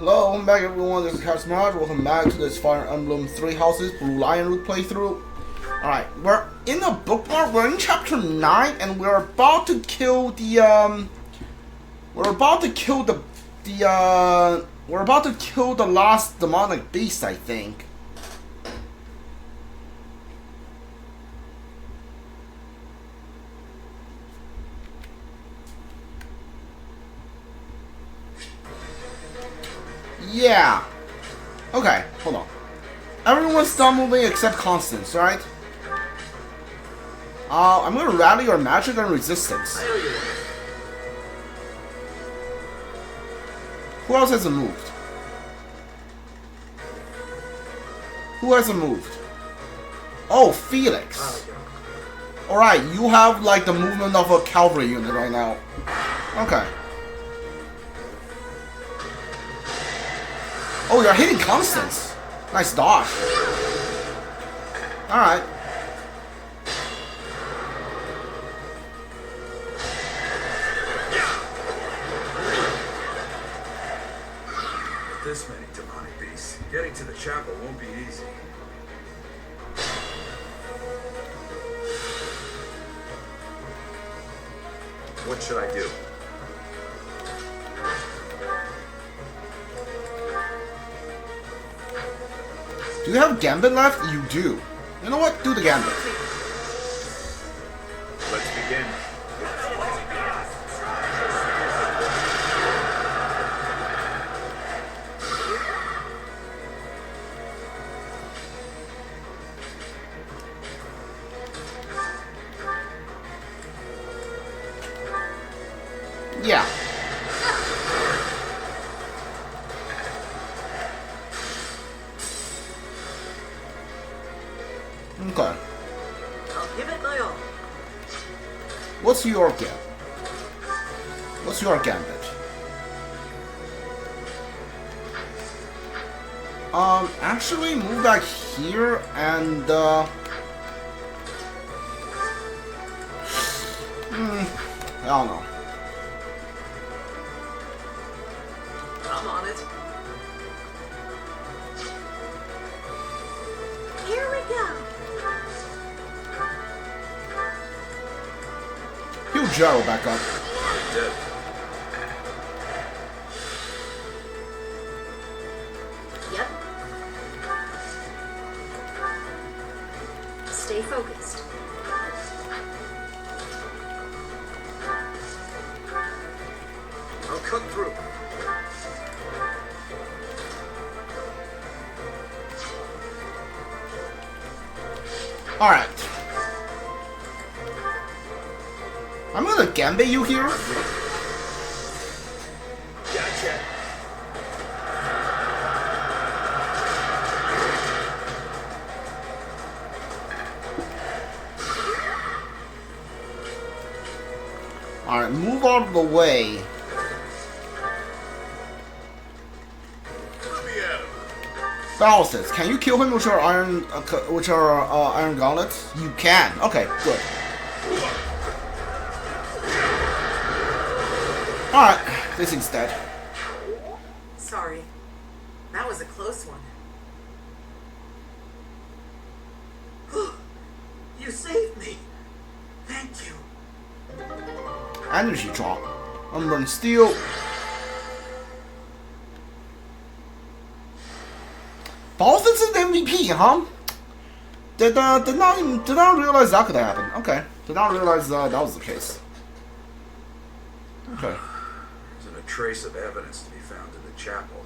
Hello, welcome back everyone, this is Garreg Mach. Welcome back to this Fire Emblem 3 Houses Blue Lion Route playthrough. Alright, we're in the bookmark, we're in chapter 9 and we're about to kill the last demonic beast, I think. Yeah. Okay, hold on. Everyone's done moving except Constance, right? I'm gonna rally your magic and resistance. Who else hasn't moved? Who hasn't moved? Oh, Felix. Alright, you have like the movement of a cavalry unit right now. Okay. Oh, you're hitting Constance. Nice dodge. Alright. This many demonic beasts. Getting to the chapel won't be easy. What should I do? Do you have Gambit left? You do. You know what? Do the Gambit. Let's begin. Yeah. Okay. I'll give it my all. What's your gambit? What's your gambit? Actually move back here and I don't know. I'm on it. Here we go. He'll Jaro back up. Dead. Yep. Stay focused. I'll cut through. Alright. I'm gonna Gambit you here. Gotcha. Alright, move out of the way. Let me at him. Byleth, can you kill him with your iron gauntlets? You can. Okay, good. Alright, this thing's dead. Sorry. That was a close one. You saved me. Thank you. Energy drop. Unburn steel. Byleth's an MVP, huh? Did not realize that could happen. Okay, did not realize that was the case. Okay. Isn't a trace of evidence to be found in the chapel.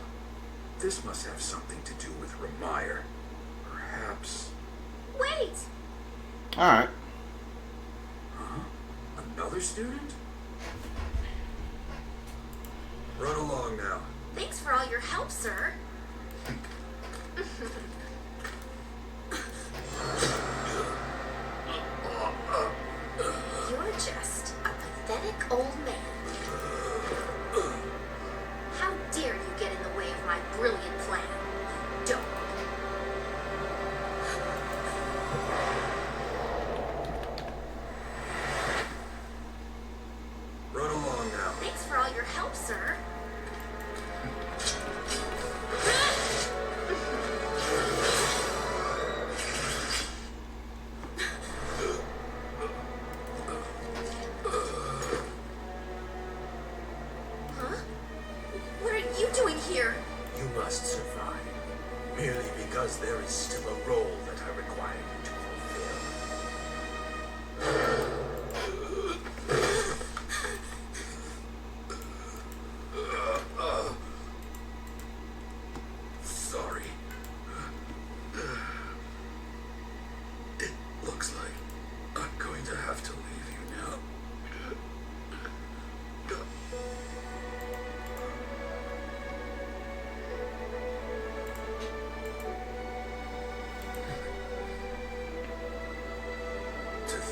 This must have something to do with Ramire. Perhaps. Wait! Alright. Huh? Another student? Run along now. Thanks for all your help, sir. You're just a pathetic old man. How dare you get in the way of my brilliant plan? Don't. Run along now. Thanks for all your help, sir.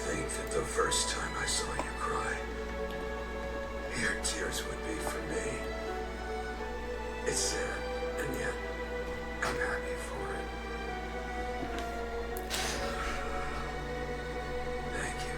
think that the first time I saw you cry, your tears would be for me. It's sad, and yet I'm happy for it. Thank you.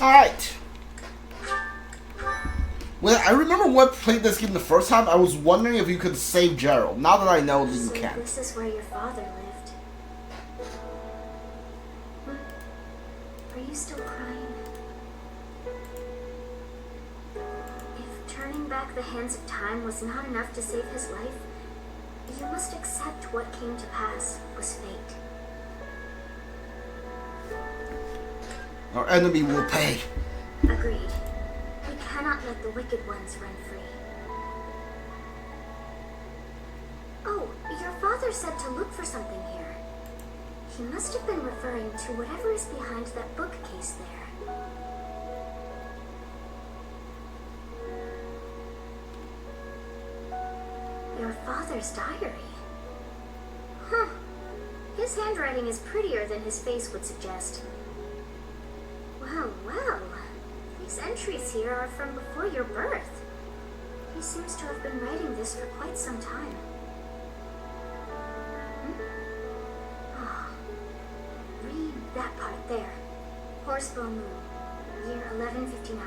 Alright. When I remember when I played this game the first time, I was wondering if you could save Gerald. Now that I know that you So can't. this is where your father lived. Are you still crying? If turning back the hands of time was not enough to save his life, you must accept what came to pass was fate. Our enemy will pay. Agreed. We cannot let the wicked ones run free. Oh, your father said to look for something here. He must have been referring to whatever is behind that bookcase there. Your father's diary. Huh. His handwriting is prettier than his face would suggest. Well, well. These entries here are from before your birth. He seems to have been writing this for quite some time. Read that part there. Horsebow Moon, year 1159.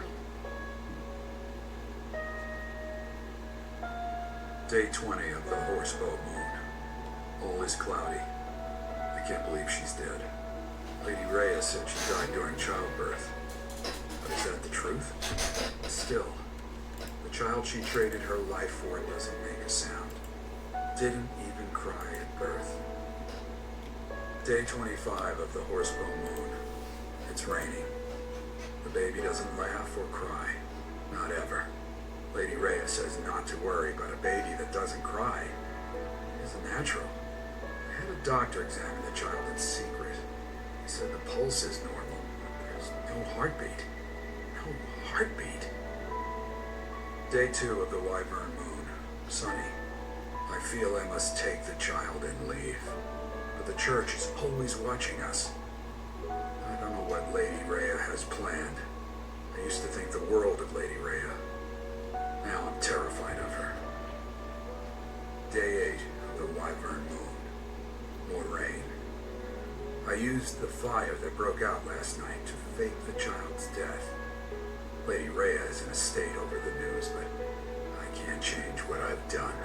Day 20 of the Horsebow Moon. All is cloudy. I can't believe she's dead. Lady Rhea said she died during childbirth. But is that the truth? Still, the child she traded her life for doesn't make a sound. Didn't even cry at birth. Day 25 of the Horsebow Moon. It's raining. The baby doesn't laugh or cry. Not ever. Lady Rhea says not to worry, but a baby that doesn't cry isn't natural. I had a doctor examine the child in secret. He said the pulse is normal, but there's no heartbeat. No heartbeat. Day 2 of the Wyvern Moon. Sunny. I feel I must take the child and leave. But the church is always watching us. I don't know what Lady Rhea has planned. I used to think the world of Lady Rhea. Now I'm terrified of her. Day 8 of the Wyvern Moon. More rain. I used the fire that broke out last night to fake the child's death. Lady Rhea is in a state over the news, but I can't change what I've done.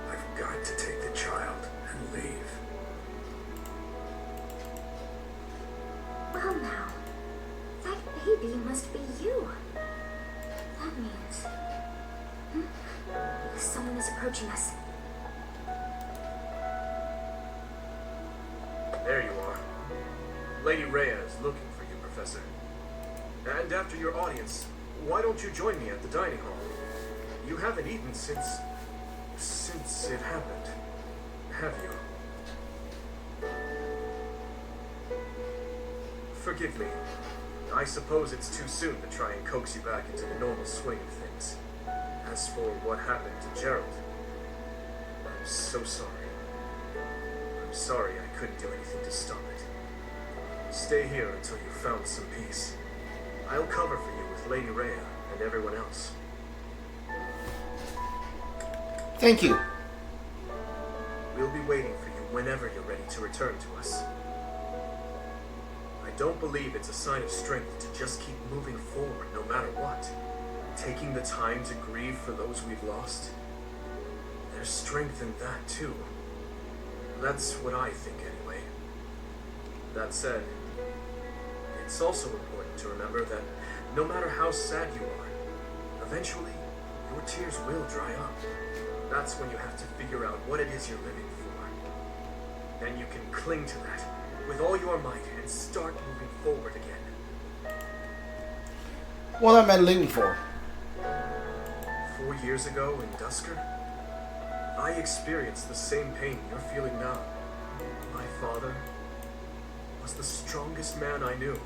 I've got to take the child and leave. Well now, that baby must be you. That means... Someone is approaching us. There you are. Lady Rhea is looking for you, Professor. And after your audience, why don't you join me at the dining hall? You haven't eaten since it happened, have you? Forgive me. I suppose it's too soon to try and coax you back into the normal swing of things. As for what happened to Gerald, I'm so sorry. I'm sorry I couldn't do anything to stop it. Stay here until you've found some peace. I'll cover for you with Lady Rhea and everyone else. Thank you. We'll be waiting for you whenever you're ready to return to us. I don't believe it's a sign of strength to just keep moving forward no matter what. Taking the time to grieve for those we've lost. There's strength in that too. That's what I think anyway. That said, it's also important to remember that no matter how sad you are, eventually your tears will dry up. That's when you have to figure out what it is you're living for. Then you can cling to that with all your might and start moving forward again. What am I living for? 4 years ago in Dusker, I experienced the same pain you're feeling now. My father was the strongest man I knew.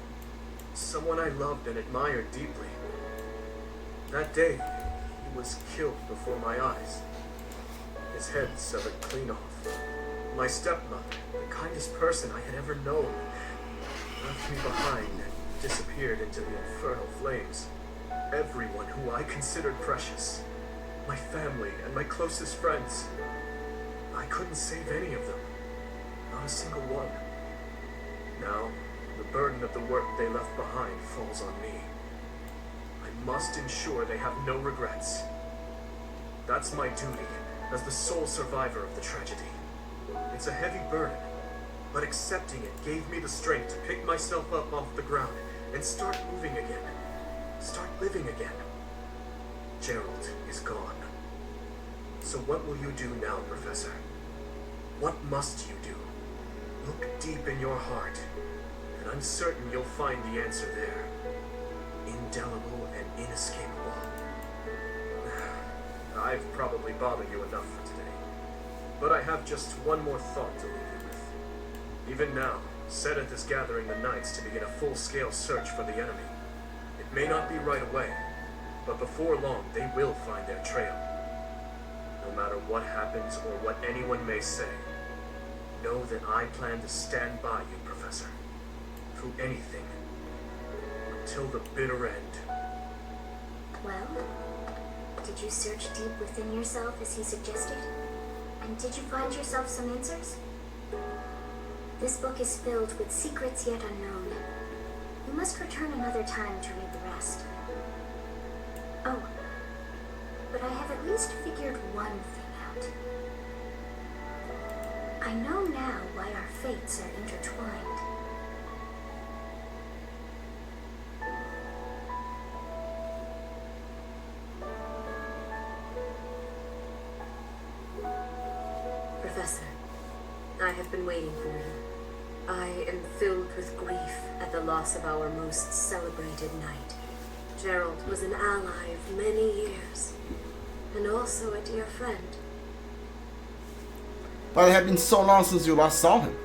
Someone I loved and admired deeply. That day, he was killed before my eyes. His head severed clean off. My stepmother, the kindest person I had ever known, left me behind and disappeared into the infernal flames. Everyone who I considered precious, my family and my closest friends, I couldn't save any of them. Not a single one. Now, the burden of the work they left behind falls on me. I must ensure they have no regrets. That's my duty as the sole survivor of the tragedy. It's a heavy burden, but accepting it gave me the strength to pick myself up off the ground and start moving again. Start living again. Gerald is gone. So what will you do now, Professor? What must you do? Look deep in your heart, and I'm certain you'll find the answer there. Indelible and inescapable. I've probably bothered you enough for today, but I have just one more thought to leave you with. Even now, Seth is gathering the knights to begin a full-scale search for the enemy. It may not be right away, but before long they will find their trail. No matter what happens or what anyone may say, know that I plan to stand by you, Professor, through anything, until the bitter end. Well, did you search deep within yourself as he suggested? And did you find yourself some answers? This book is filled with secrets yet unknown. You must return another time to read the rest. Oh, but I have at least figured one thing out. I know now why our fates are intertwined. Professor, I have been waiting for you. I am filled with grief at the loss of our most celebrated knight. Gerald was an ally of many years, and also a dear friend. But it had been so long since you last saw him.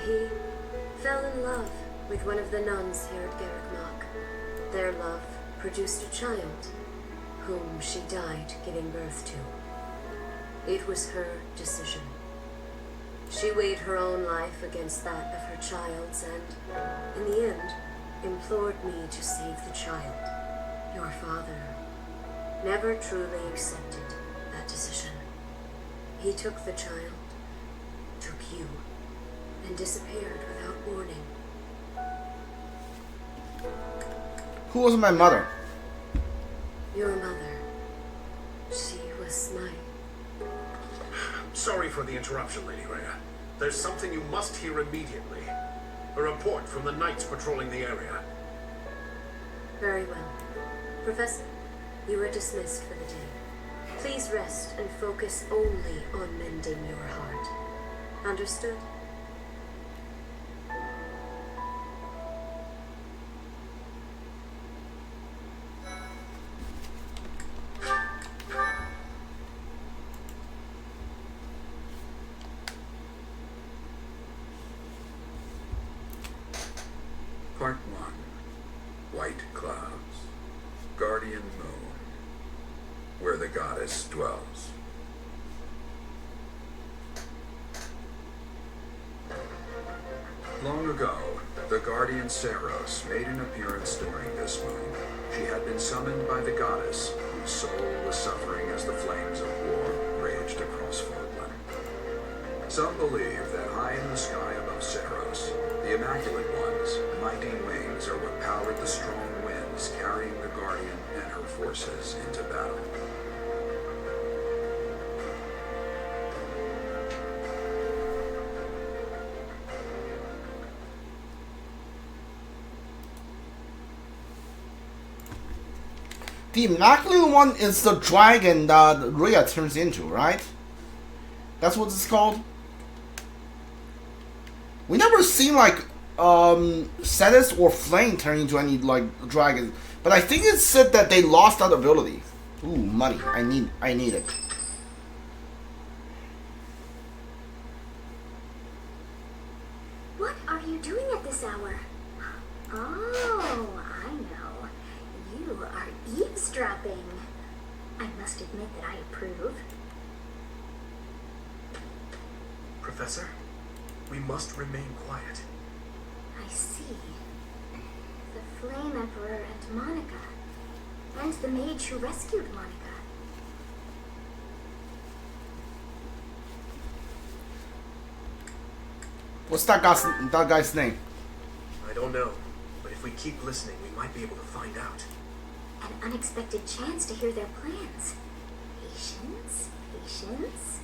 He fell in love with one of the nuns here at Garreg Mach. Their love produced a child, whom she died giving birth to. It was her decision. She weighed her own life against that of her child's and, in the end, implored me to save the child. Your father never truly accepted that decision. He took the child, took you, and disappeared without warning. Who was my mother? Your mother. She was my... Sorry for the interruption, Lady Rhea. There's something you must hear immediately. A report from the knights patrolling the area. Very well. Professor, you are dismissed for the day. Please rest and focus only on mending your heart. Understood? Part 1. White Clouds. Guardian Moon. Where the goddess dwells. Long ago, the guardian Seros made an appearance during this moon. She had been summoned by the goddess, whose soul was suffering as the flames of war raged across Fódlan. Some believe that high in the sky above Seros, the Immaculate One's mighty wings are what powered the strong winds carrying the Guardian and her forces into battle. The Immaculate One is the dragon that Rhea turns into, right? That's what it's called? We never seen like Cetus or Flame turn into any like dragons, but I think it said that they lost that ability. Ooh, money! I need it. doing at this hour? Oh, I know. You are eavesdropping. I must admit that I approve. Professor, we must remain quiet. I see. The Flame Emperor and Monica. And the mage who rescued Monica. What's that guy's name? I don't know, but if we keep listening, we might be able to find out. An unexpected chance to hear their plans. Patience, patience.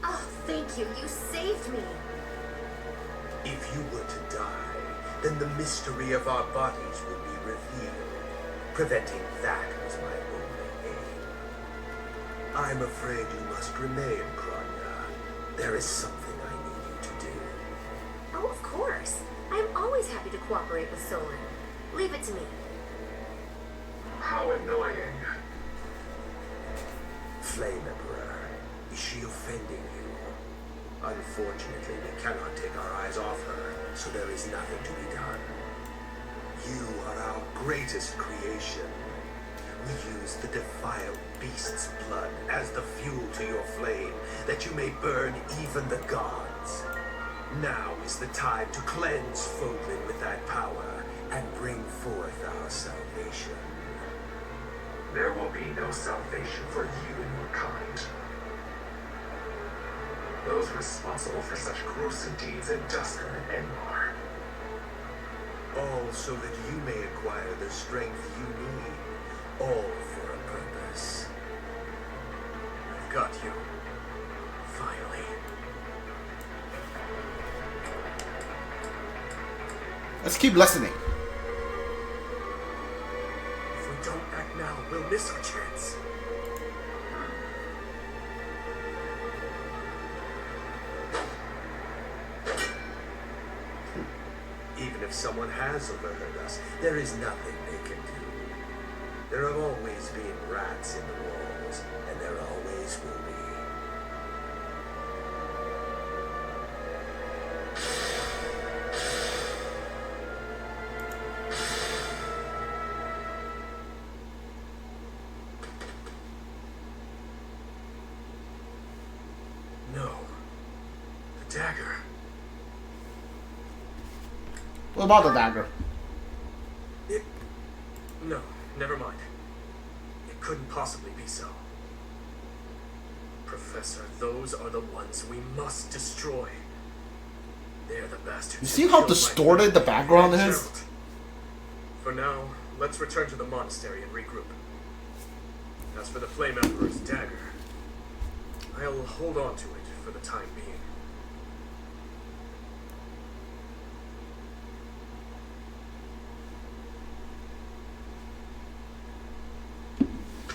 Oh, thank you. You saved me. If you were to die, then the mystery of our bodies would be revealed. Preventing that was my only aim. I'm afraid you must remain, Kronya. There is something I need you to do. Oh, of course. I'm always happy to cooperate with Solon. Leave it to me. How annoying. Flame Emperor, is she offending you? Unfortunately, we cannot take our eyes off her, so there is nothing to be done. You are our greatest creation. We use the defiled beast's blood as the fuel to your flame, that you may burn even the gods. Now is the time to cleanse Fódlan with that power and bring forth our salvation. There will be no salvation for you and your kind. Those responsible for such gruesome deeds in Dusker and Enmar. All so that you may acquire the strength you need, all for a purpose. I've got you. Finally. Let's keep listening. If we don't act now, we'll miss our chance. Even if someone has overheard us, there is nothing they can do. There have always been rats in the walls, and there always will be. No. The dagger. What about the dagger? No, never mind. It couldn't possibly be so. Professor, those are the ones we must destroy. They're the bastards. You see who how killed my distorted the family background and is? Gerald. For now, let's return to the monastery and regroup. As for the Flame Emperor's dagger, I'll hold on to it for the time being.